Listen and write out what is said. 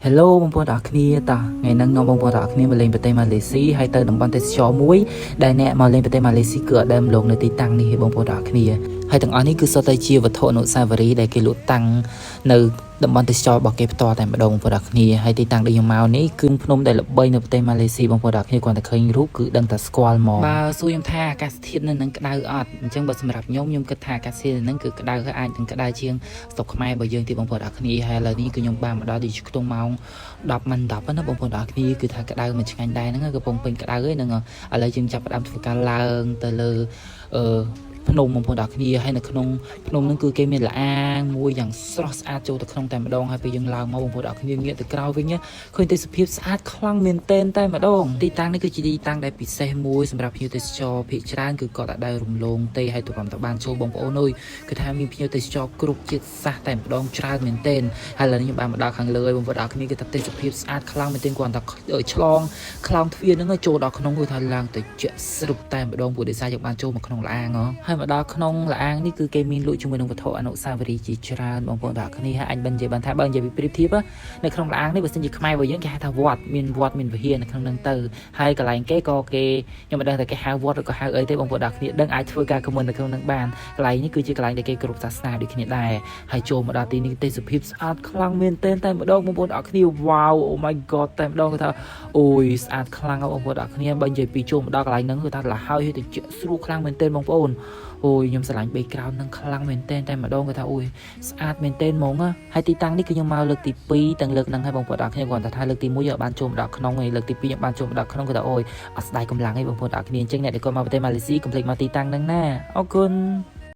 Hello បងប្អូនទាំងអស់គ្នាតោះថ្ងៃហ្នឹងខ្ញុំបងប្អូនទាំងអស់គ្នាមកលេងប្រទេសម៉ាឡេស៊ីហើយទៅតំបន់ទេសចរមួយដែលអ្នកមកលេងប្រទេសម៉ាឡេស៊ីគឺអត់ដែលម្លងនៅទីតាំងនេះទេបងប្អូនទាំងអស់គ្នាហើយទាំងអស់នេះគឺសុទ្ធតែជាវត្ថុអនុស្សាវរីយ៍ដែលគេលក់តាំងនៅតំបន់ទេសចររបស់គេផ្ទាល់តែម្ដងបងប្អូនទាំងអស់គ្នាហើយទីតាំងដែលខ្ញុំមកនេះគឺភ្នំដែលល្បីនៅប្រទេសម៉ាឡេស៊ីបងប្អូនទាំងអស់គ្នាគ្រាន់តែឃើញរូបគឺដឹងតែស្គាល់ហ្មងបើសួរខ្ញុំថាអាកាសធាតុនៅនឹងក្តៅអត់អញ្ចឹងបើសម្រាប់ខ្ញុំគិតថាអាកាសធាតុនៅនឹងគឺក្តៅហើយអាចនឹងក្តៅជាងស្រុកខ្មែររបស់យើងទីបងប្អូនទាំងអស់គ្នាហើយឥឡូវនេះគឺខ្ញុំបានមកដល់ទីខ្ទង់ម៉ោង10មិន10ណាបងប្អូនទាំងអស់គ្នាគឺថាក្តៅមិនឆ្ងាញ់ដែរហ្នឹងកំពុងពេញក្តៅហើយហ្នឹងឥឡូវយើងចាប់ផ្ដើមធ្វើការឡើងទៅលើភ្នំបងប្អូនទាំងអស់គ្នាហើយនៅក្នុងភ្នំហ្នឹងគឺគេមានលអាងមួយយ៉ាងស្រស់ស្អាតចូលទៅក្នុងតែម្ដងហើយពេលយើងឡើងមកបងប្អូនទាំងអស់គ្នាងាកទៅក្រោយវិញឃើញទេសភាពស្អាតខ្លាំងមែនតែម្ដងទីតាំងនេះគឺជាទីតាំងដែលពិសេសមួយសម្រាប់ភ្ញៀវទេសចរភាគច្រើនគឺគាត់អាចរំលងទេហើយទៅបានចូលបងប្អូនអើយគឺថាមានភ្ញៀវទេសចរគ្រប់ជាតិសាសន៍តែម្ដងច្រើនមែនតែហើយឥឡូវនេះខ្ញុំបានមកដល់ខាងលើហើយបងប្អូនទាំងអស់គ្នាគឺថាទេសភាពស្អាតខ្លាំងមែនតែគាត់ថាឆ្លងខ្លោងទ្វារហ្នឹងចូលដល់ក្នុងគឺថាឡើងទៅជាក់ស្រុបតែម្ដងពួកដេសាយើងបានចូលមកក្នុងលអាងហើយមកដល់ក្នុងលអាងនេះគឺគេមានលក់ជាមួយនឹងវត្ថុអនុស្សាវរីយ៍ជាច្រើនបងប្អូនទាំងអស់គ្នាហើយអាចបាននិយាយបានថាបើនិយាយពីប្រៀបធៀបនៅក្នុងលអាងនេះបើសិនជាខ្មែររបស់យើងគេហៅថាវត្តមានវិហារនៅក្នុងហ្នឹងទៅហើយកន្លែងគេក៏គេខ្ញុំមិនដឹងថាគេហៅវត្តឬក៏ហៅអីទេបងប្អូនទាំងអស់គ្នាដឹងអាចធ្វើការខមមិននៅក្នុងហ្នឹងបានកន្លែងនេះគឺជាកន្លែងដែលគេគ្រប់សាសនាដូចគ្នាដែរហើយចូលមកដល់ទីនេះទេសភាពស្អាតខ្លាំងមែនតែម្ដងបងប្អូនទាំងអស់គ្នា wow oh my god តែម្ដងគឺថាអូយស្អាតខ្លាំងបងប្អូនទាំងអស់គ្នាបើនិយាយពីចូលមកដល់កន្លែងហ្នឹងគឺថាលហើយទៅជាស្រួលខ្លាំងមែនតែបងប្អូនអូយខ្ញុំស្រឡាញ់ background ហ្នឹងខ្លាំងមែនតែម្ដងគាត់ថាអូយស្អាតមែនតែហ្មងហើយទីតាំងនេះគឺខ្ញុំមកលើកទី2ទាំងលើកហ្នឹងហើយបងប្អូនទាំងគ្នាគាត់ថាលើកទី1យើងបានចូលមកដល់ក្នុងហើយលើកទី2យើងបានចូលមកដល់ក្នុងគាត់ថាអូយអត់ស្ដាយកម្លាំងឯងបងប្អូនទាំងគ្នាអញ្ចឹងអ្នកដែលគាត់មកប្រទេសម៉ាឡេស៊ីកុំភ្លេចមកទីតាំងហ្នឹងណាអរគុណ